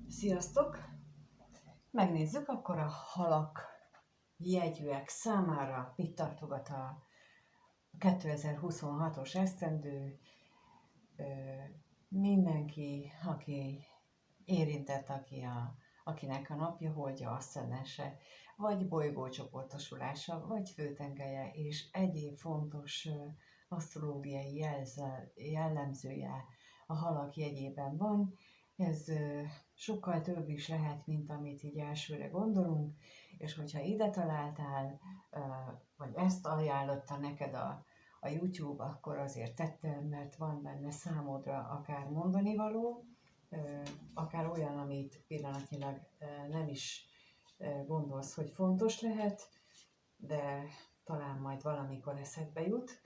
Sziasztok! Megnézzük akkor a halak jegyűek számára, mit tartogat a 2026-os esztendő. Mindenki, aki érintett, akinek a napja holdja, aszcendence, vagy bolygócsoportosulása, vagy főtengelye és egyéb fontos asztrológiai jellemzője a halak jegyében van. Ez sokkal több is lehet, mint amit így elsőre gondolunk, és hogyha ide találtál, vagy ezt ajánlotta neked a YouTube, akkor azért tettem, mert van benne számodra akár mondani való, akár olyan, amit pillanatnyilag nem is gondolsz, hogy fontos lehet, de talán majd valamikor eszedbe jut,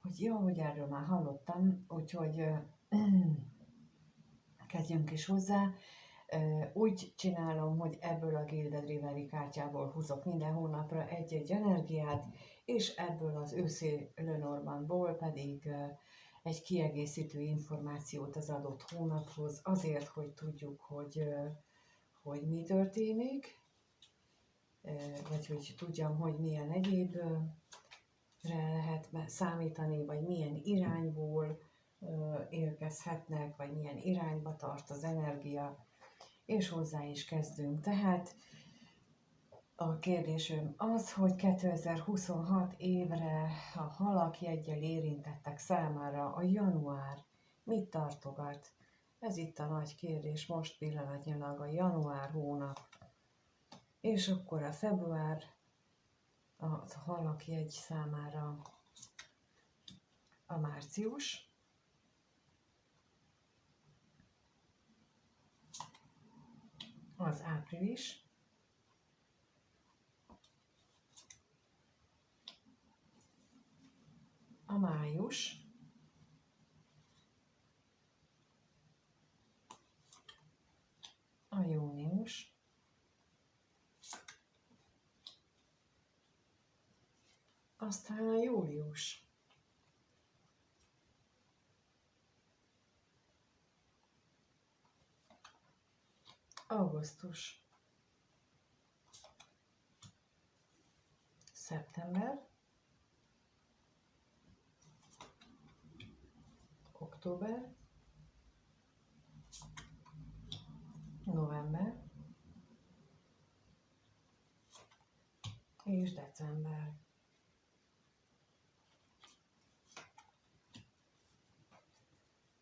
hogy jó, hogy erről már hallottam, úgyhogy kezdjünk is hozzá. Úgy csinálom, hogy ebből a Gilded Riveri kártyából húzok minden hónapra egy-egy energiát, és ebből az őszi Lenormandból pedig egy kiegészítő információt az adott hónaphoz, azért, hogy tudjuk, hogy mi történik, vagy hogy tudjam, hogy milyen egyébre lehet számítani, vagy milyen irányból érkezhetnek, vagy milyen irányba tart az energia, és hozzá is kezdünk. Tehát a kérdésem az, hogy 2026 évre a halak jeggyel érintettek számára a január mit tartogat? Ez itt a nagy kérdés, most pillanatnyilag a január hónap, és akkor a február a halak jegy számára a március, az április, a május, a június, aztán a július, augusztus, szeptember, október, november és december.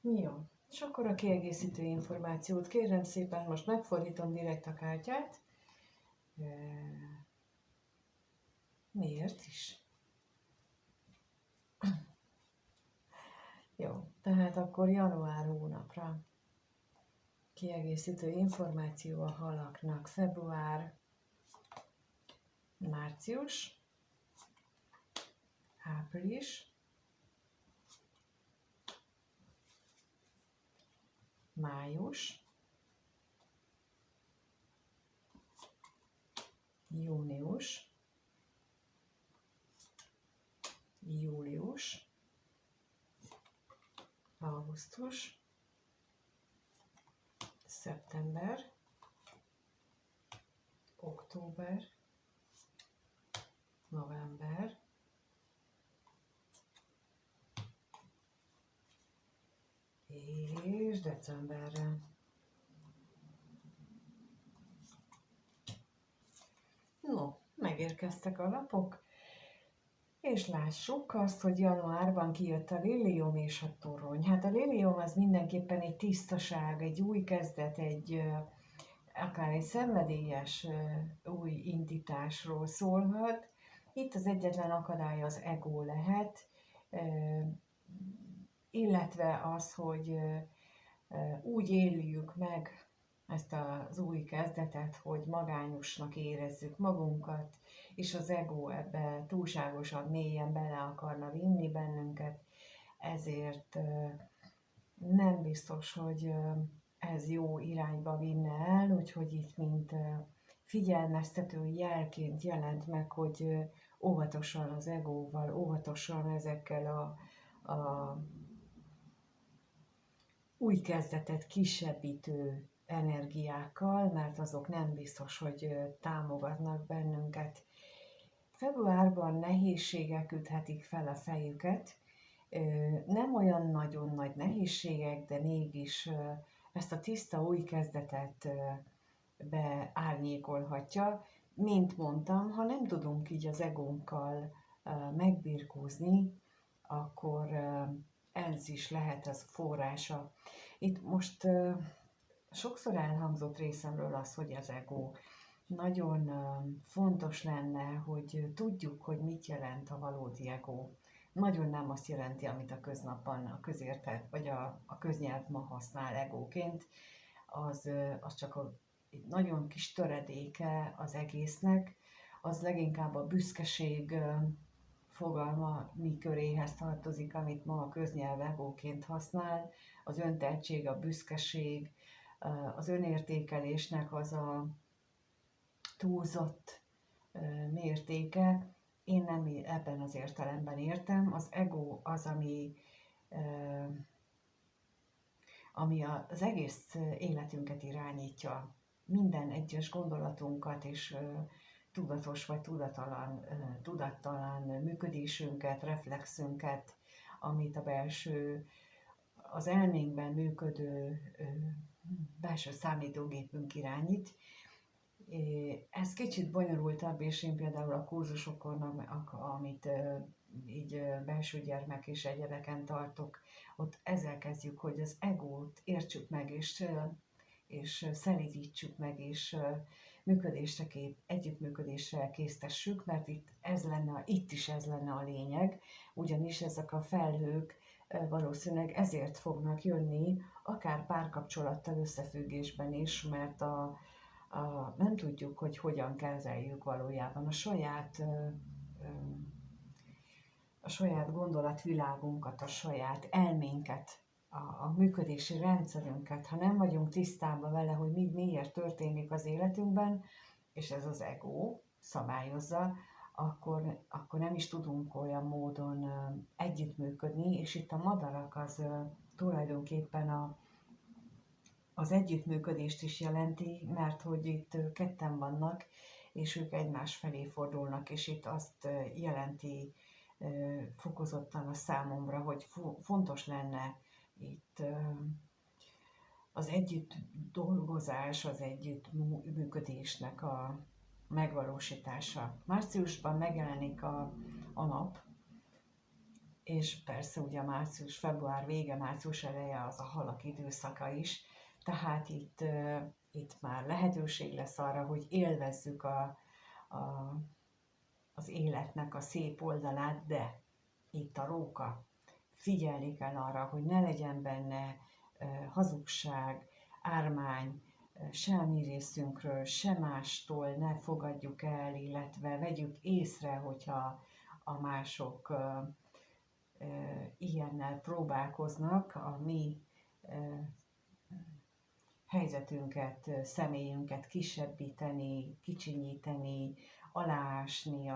Jó, és akkor a kiegészítő információt kérem szépen, most megfordítom direkt a kártyát. Miért is? Jó, tehát akkor január hónapra kiegészítő információ a halaknak: február, március, április, május, június, július, augusztus, szeptember, október, november, és decemberre. No, megérkeztek a lapok, és lássuk azt, hogy januárban kijött a lilium és a torony. Hát a lilium az mindenképpen egy tisztaság, egy új kezdet, akár egy szenvedélyes új indításról szólhat. Itt az egyetlen akadály az ego lehet, illetve az, hogy úgy éljük meg ezt az új kezdetet, hogy magányosnak érezzük magunkat, és az ego ebbe túlságosan mélyen bele akarna vinni bennünket, ezért nem biztos, hogy ez jó irányba vinne el, úgyhogy itt mint figyelmeztető jelként jelent meg, hogy óvatosan az egóval, óvatosan ezekkel a új kezdetet kisebbítő energiákkal, mert azok nem biztos, hogy támogatnak bennünket. Februárban nehézségek üthetik fel a fejüket, nem olyan nagyon nagy nehézségek, de mégis ezt a tiszta új kezdetet beárnyékolhatja. Mint mondtam, ha nem tudunk így az egónkkal megbirkózni, akkor ez is lehet az forrása. Itt most sokszor elhangzott részemről az, hogy az ego. Nagyon fontos lenne, hogy tudjuk, hogy mit jelent a valódi ego. Nagyon nem azt jelenti, amit a köznapban a közértet, vagy a köznyelv ma használ egóként, az csak egy nagyon kis töredéke az egésznek, az leginkább a büszkeség fogalma mi köréhez tartozik, amit ma a köznyelv egóként használ, az öntehetség, a büszkeség, az önértékelésnek az a túlzott mértéke. Én nem ebben az értelemben értem. Az ego az, ami az egész életünket irányítja. Minden egyes gondolatunkat és tudatos vagy tudattalan működésünket, reflexünket, amit a az elménkben működő belső számítógépünk irányít. Ez kicsit bonyolultabb, és én például a kurzusokon, amit így belső gyermek és egyebeken tartok, ott ezzel kezdjük, hogy az egót értsük meg, és szelídítsük meg, és együttműködésre késztessük, mert itt is ez lenne a lényeg, ugyanis ezek a felhők valószínűleg ezért fognak jönni, akár párkapcsolattal összefüggésben is, mert nem tudjuk, hogy hogyan kezeljük valójában a saját gondolatvilágunkat, a saját elménket, a működési rendszerünket. Ha nem vagyunk tisztában vele, hogy miért történik az életünkben, és ez az ego szabályozza, akkor nem is tudunk olyan módon együttműködni, és itt a madarak az tulajdonképpen az együttműködést is jelenti, mert hogy itt ketten vannak, és ők egymás felé fordulnak, és itt azt jelenti fokozottan a számomra, hogy fontos lenne itt az együtt dolgozás, az együttműködésnek a megvalósítása. Márciusban megjelenik a nap, és persze ugye február vége, március eleje az a halak időszaka is, tehát itt már lehetőség lesz arra, hogy élvezzük az életnek a szép oldalát, de itt a róka. Figyelni kell arra, hogy ne legyen benne hazugság, ármány, se a mi részünkről, se mástól ne fogadjuk el, illetve vegyük észre, hogyha a mások ilyennel próbálkoznak, a mi helyzetünket, személyünket kisebbíteni, kicsinyíteni, aláásni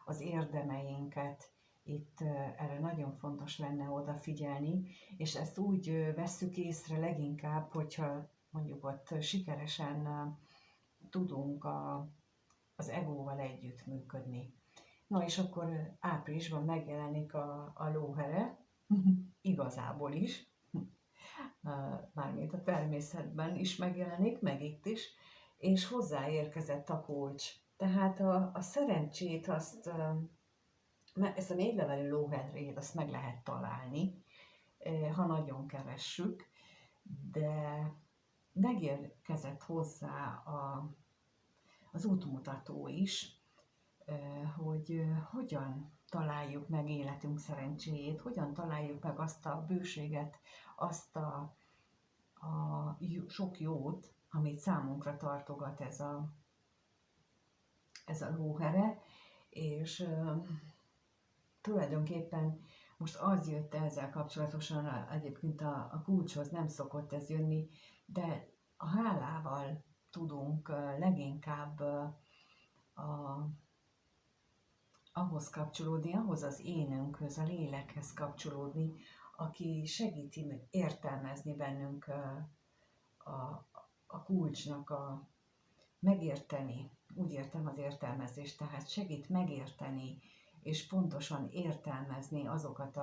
az érdemeinket. Itt erre nagyon fontos lenne odafigyelni, és ezt úgy vesszük észre leginkább, hogyha mondjuk ott sikeresen tudunk az egóval együttműködni. Na és akkor áprilisban megjelenik a lóhere, igazából is, mármint a természetben is megjelenik, meg itt is, és hozzáérkezett a kulcs. Tehát a szerencsét, ezt a 4 levelű lóherét, azt meg lehet találni, ha nagyon keressük, de megérkezett hozzá az útmutató is, hogy hogyan találjuk meg életünk szerencséjét, hogyan találjuk meg azt a bőséget, azt a sok jót, amit számunkra tartogat ez a lóhere, és tulajdonképpen most az jött ezzel kapcsolatosan, egyébként a kulcshoz nem szokott ez jönni, de a hálával tudunk leginkább ahhoz kapcsolódni, ahhoz az énünkhöz, a lélekhez kapcsolódni, aki segíti értelmezni bennünk a kulcsnak a megérteni, úgy értem az értelmezést, tehát segít megérteni és pontosan értelmezni azokat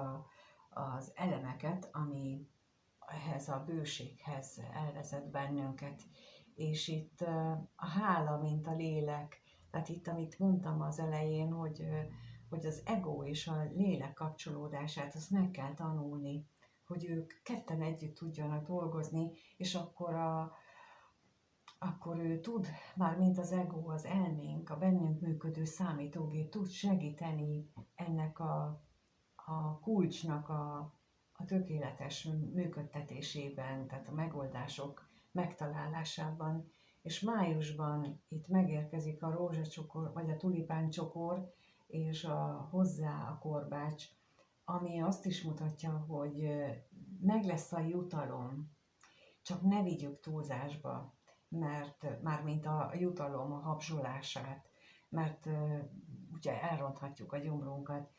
az elemeket, ami ehhez a bőséghez elvezet bennünket. És itt a hála, mint a lélek, tehát itt, amit mondtam az elején, hogy az ego és a lélek kapcsolódását, azt meg kell tanulni, hogy ők ketten együtt tudjanak dolgozni, és akkor ő tud, már mint az ego, az elménk, a bennünk működő számítógép tud segíteni ennek a kulcsnak a tökéletes működtetésében, tehát a megoldások megtalálásában. És májusban itt megérkezik a rózsacsokor, vagy a tulipáncsokor, és hozzá a korbács, ami azt is mutatja, hogy meg lesz a jutalom, csak ne vigyük túlzásba, mert mármint a jutalom a habzsolását, mert ugye elronthatjuk a gyomrunkat,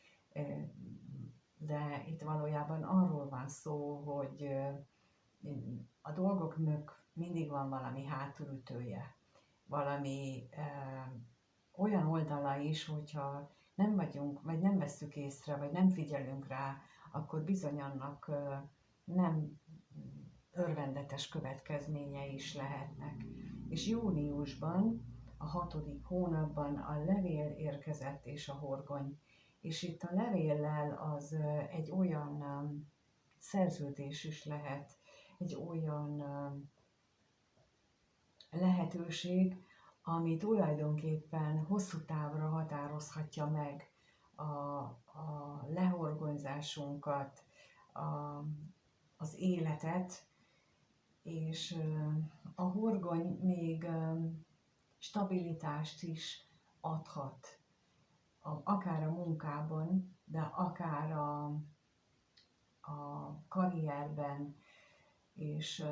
de itt valójában arról van szó, hogy a dolgoknak mindig van valami hátulütője, valami olyan oldala is, hogyha nem vagyunk, vagy nem vesszük észre, vagy nem figyelünk rá, akkor bizony annak nem örvendetes következményei is lehetnek. És júniusban, a 6. hónapban a levél érkezett és a horgony. És itt a levéllel az egy olyan szerződés is lehet, egy olyan lehetőség, ami tulajdonképpen hosszú távra határozhatja meg a lehorgonyzásunkat, az életet, és a horgony még stabilitást is adhat, akár a munkában, de akár a karrierben, és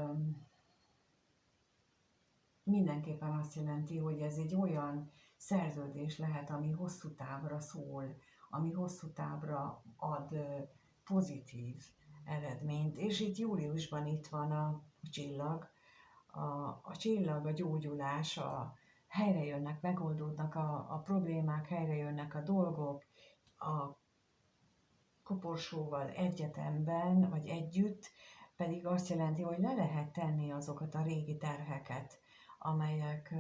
mindenképpen azt jelenti, hogy ez egy olyan szerződés lehet, ami hosszú távra szól, ami hosszú távra ad pozitív eredményt. És itt júliusban itt van a csillag, a csillag, a gyógyulás, helyre jönnek, megoldódnak a problémák, helyre jönnek a dolgok, a koporsóval egyetemben, vagy együtt, pedig azt jelenti, hogy le lehet tenni azokat a régi terheket, amelyek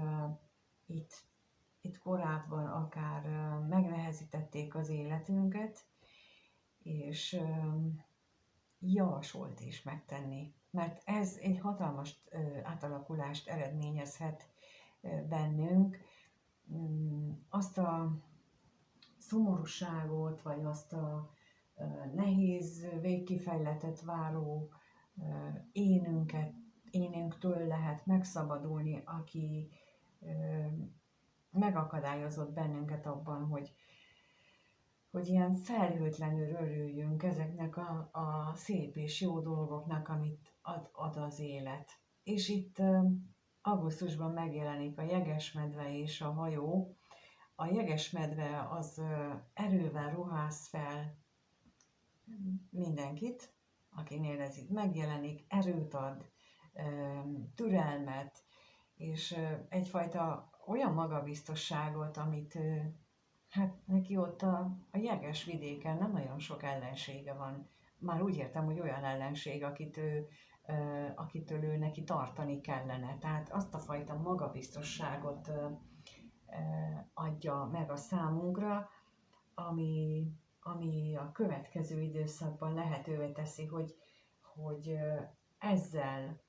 itt korábban akár megnehezítették az életünket, és javasolt is megtenni, mert ez egy hatalmas átalakulást eredményezhet bennünk. Azt a szomorúságot, vagy azt a nehéz végkifejletet váró énünktől lehet megszabadulni, aki megakadályozott bennünket abban, hogy ilyen felhőtlenül örüljünk ezeknek a szép és jó dolgoknak, amit ad az élet. És itt augusztusban megjelenik a jegesmedve és a hajó. A jegesmedve az erővel ruház fel mindenkit, akinél ez itt megjelenik, erőt ad, türelmet, és egyfajta olyan magabiztosságot, amit hát neki ott a jeges vidéken nem nagyon sok ellensége van. Már úgy értem, hogy olyan ellenség, akitől ő neki tartani kellene. Tehát azt a fajta magabiztosságot adja meg a számunkra, ami a következő időszakban lehetővé teszi, hogy ezzel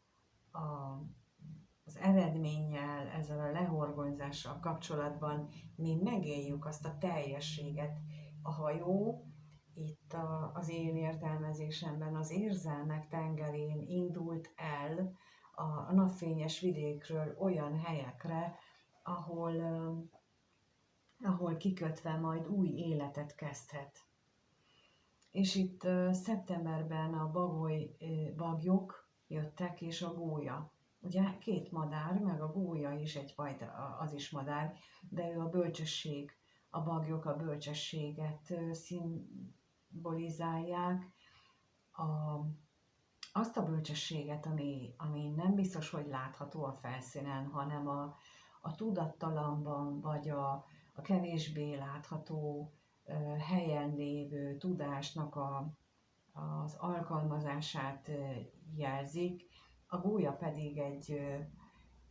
az eredménnyel, ezzel a lehorgonyzással kapcsolatban mi megéljük azt a teljességet. A hajó itt az én értelmezésemben az érzelmek tengerén indult el a napfényes vidékről olyan helyekre, ahol kikötve majd új életet kezdhet. És itt szeptemberben a bagyok jöttek, és a gólya. Ugye két madár, meg a gólya is egyfajta, az is madár, de ő a bölcsesség, a bagyok a bölcsességet szimbolizálják, azt a bölcsességet, ami nem biztos, hogy látható a felszínen, hanem a tudattalamban, vagy a kevésbé látható helyen lévő tudásnak az alkalmazását jelzik, a gólya pedig egy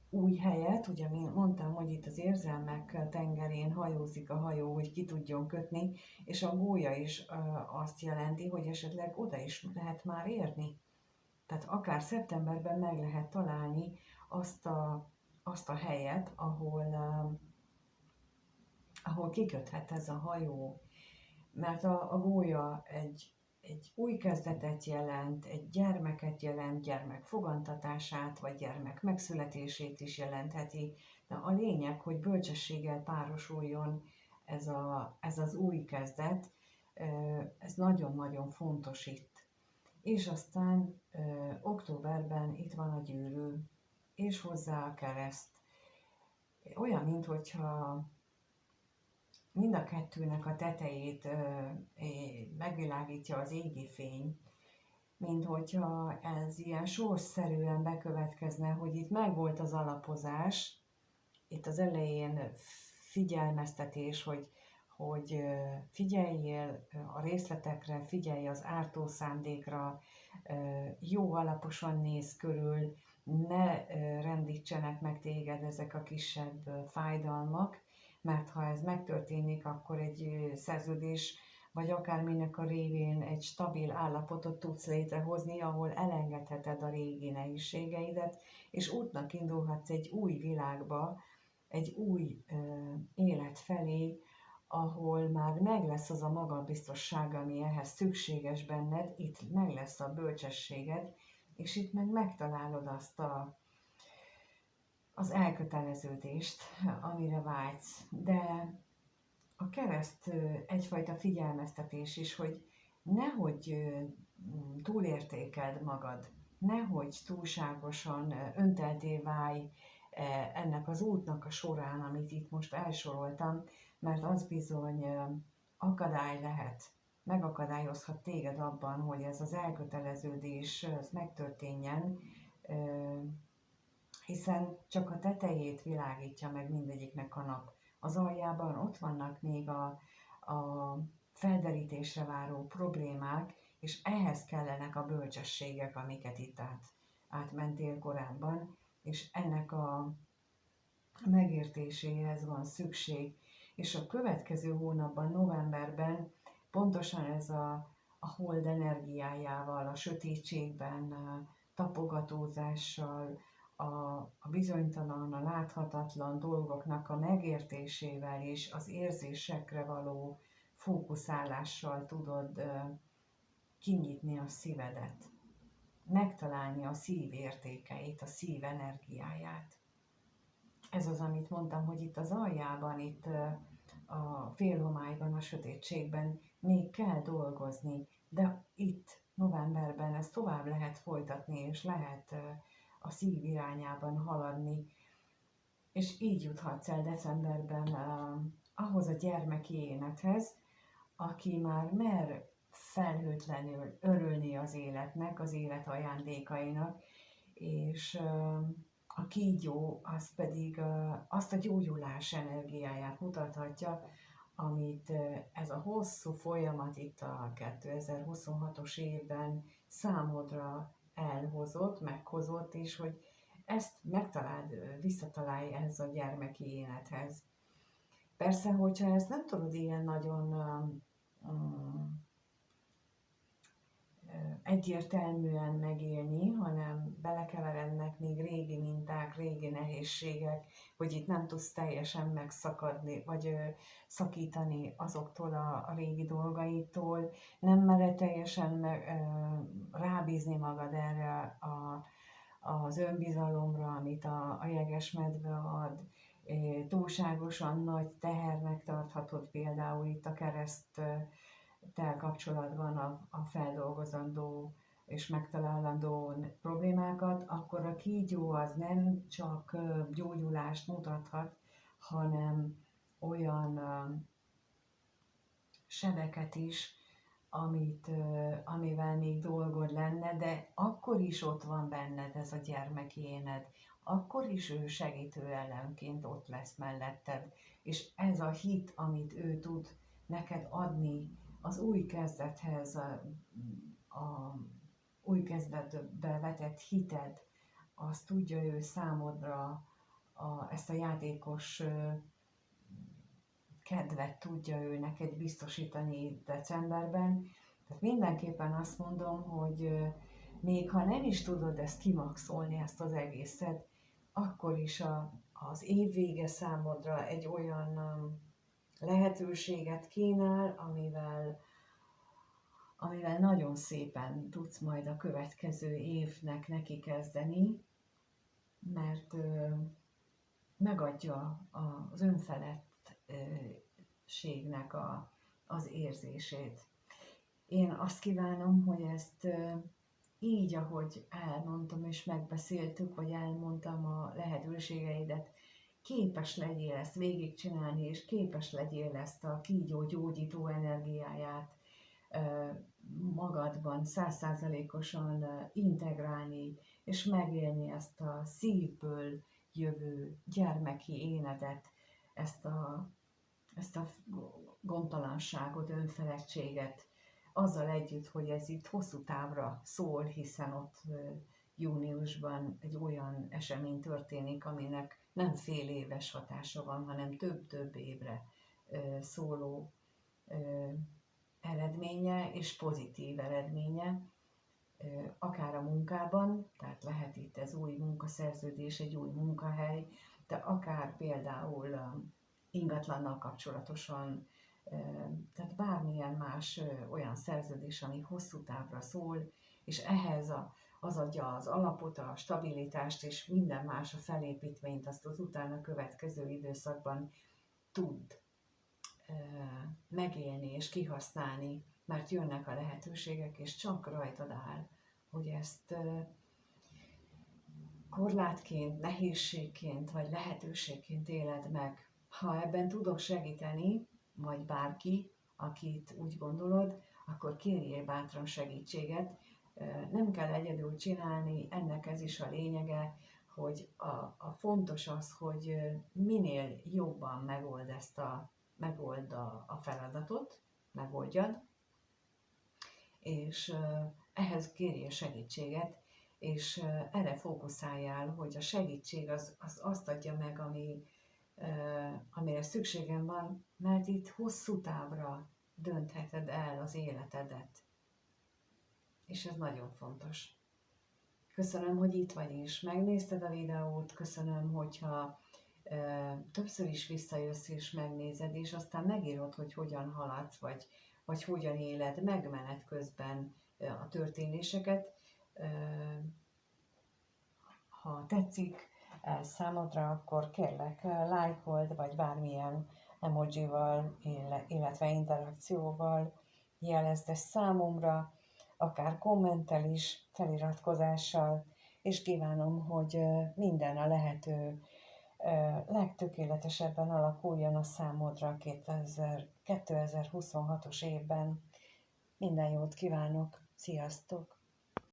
új helyet, ugye mondtam, hogy itt az érzelmek tengerén hajózik a hajó, hogy ki tudjon kötni, és a gólya is azt jelenti, hogy esetleg oda is lehet már érni. Tehát akár szeptemberben meg lehet találni azt a helyet, ahol kiköthet ez a hajó. Mert a gólya egy új kezdetet jelent, egy gyermeket jelent, gyermek fogantatását, vagy gyermek megszületését is jelentheti. De a lényeg, hogy bölcsességgel párosuljon ez az új kezdet, ez nagyon-nagyon fontos itt. És aztán októberben itt van a gyűrű, és hozzá a kereszt. Olyan, minthogyha mind a kettőnek a tetejét megvilágítja az égi fény, mint hogyha ez ilyen sorsszerűen bekövetkezne, hogy itt megvolt az alapozás, itt az elején figyelmeztetés, hogy figyeljél a részletekre, figyelj az ártó szándékra, jó alaposan néz körül, ne rendítsenek meg téged ezek a kisebb fájdalmak, mert ha ez megtörténik, akkor egy szerződés, vagy akárminek a révén egy stabil állapotot tudsz létrehozni, ahol elengedheted a régi nehézségeidet, és útnak indulhatsz egy új világba, egy új élet felé, ahol már meg lesz az a magabiztosság, ami ehhez szükséges benned, itt meg lesz a bölcsességed, és itt meg megtalálod az elköteleződést, amire vágysz. De a kereszt egyfajta figyelmeztetés is, hogy nehogy túlértékeld magad, nehogy túlságosan öntelté válj ennek az útnak a során, amit itt most elsoroltam, mert az bizony akadály lehet, megakadályozhat téged abban, hogy ez az elköteleződés megtörténjen, hiszen csak a tetejét világítja meg mindegyiknek a nap. Az aljában ott vannak még a felderítésre váró problémák, és ehhez kellenek a bölcsességek, amiket itt átmentél korábban, és ennek a megértéséhez van szükség. És a következő hónapban, novemberben pontosan ez a hold energiájával, a sötétségben, tapogatózással, a bizonytalan, a láthatatlan dolgoknak a megértésével és az érzésekre való fókuszálással tudod kinyitni a szívedet, megtalálni a szív értékeit, a szív energiáját. Ez az, amit mondtam, hogy itt az aljában, itt a félhomályban, a sötétségben még kell dolgozni, de itt novemberben ezt tovább lehet folytatni, és lehet a szív irányában haladni, és így juthatsz el decemberben ahhoz a gyermeki énethez, aki már mer felhőtlenül örülni az életnek, az élet ajándékainak, és a kígyó az pedig azt a gyógyulás energiáját mutathatja, amit ez a hosszú folyamat itt a 2026-os évben számodra elhozott, meghozott, és hogy ezt megtaláld, visszatalálj ehhez a gyermeki élethez. Persze, hogyha ezt nem tudod ilyen nagyon egyértelműen megélni, hanem belekeverednek még régi minták, régi nehézségek, hogy itt nem tudsz teljesen megszakadni, vagy szakítani azoktól a régi dolgaitól, nem mered teljesen rábízni magad erre az önbizalomra, amit a jegesmedve ad, túlságosan nagy tehernek tarthatod például itt a kereszttel kapcsolatban a feldolgozandó és megtalálandó problémákat, akkor a kígyó az nem csak gyógyulást mutathat, hanem olyan sebeket is, amivel még dolgod lenne, de akkor is ott van benned ez a gyermeki éned, akkor is ő segítő ellenként ott lesz melletted, és ez a hit, amit ő tud neked adni az új kezdethez, a új kezdetbe vetett hited, azt tudja ő számodra, ezt a játékos kedvet tudja ő neked biztosítani decemberben. Tehát mindenképpen azt mondom, hogy még ha nem is tudod ezt kimaxolni, ezt az egészet, akkor is az év vége számodra egy olyan lehetőséget kínál, amivel nagyon szépen tudsz majd a következő évnek neki kezdeni, mert megadja az önfeledtségnek az érzését. Én azt kívánom, hogy ezt így, ahogy elmondtam és megbeszéltük, vagy elmondtam a lehetőségeidet, képes legyél ezt végigcsinálni, és képes legyél ezt a kígyó gyógyító energiáját magadban 100%-osan integrálni, és megélni ezt a szívből jövő gyermeki énedet, ezt a gondtalanságot, önfeledtséget, azzal együtt, hogy ez itt hosszú távra szól, hiszen ott júniusban egy olyan esemény történik, aminek nem fél éves hatása van, hanem több-több évre szóló eredménye és pozitív eredménye, akár a munkában, tehát lehet itt ez új munkaszerződés, egy új munkahely, de akár például ingatlannal kapcsolatosan, tehát bármilyen más olyan szerződés, ami hosszú távra szól, és ehhez az adja az alapot, a stabilitást és minden más a felépítményt, azt az utána következő időszakban tud megélni és kihasználni, mert jönnek a lehetőségek, és csak rajtad áll, hogy ezt korlátként, nehézségként vagy lehetőségként éled meg. Ha ebben tudok segíteni, vagy bárki, akit úgy gondolod, akkor kérjél bátran segítséget. Nem kell egyedül csinálni, ennek ez is a lényege, hogy a fontos az, hogy minél jobban megold a feladatot, megoldjad, és ehhez kérjél segítséget, és erre fókuszáljál, hogy a segítség az azt adja meg, amire szükségem van, mert itt hosszú távra döntheted el az életedet. És ez nagyon fontos. Köszönöm, hogy itt vagy és megnézted a videót, köszönöm, hogyha többször is visszajössz és megnézed, és aztán megírod, hogy hogyan haladsz, vagy hogyan éled meg menet közben a történéseket. Ha tetszik számodra, akkor kérlek, lájkold, vagy bármilyen emojival, illetve interakcióval jelezd ezt számomra, akár kommenttel is, feliratkozással, és kívánom, hogy minden a lehető legtökéletesebben alakuljon a számodra 2026-os évben. Minden jót kívánok, sziasztok!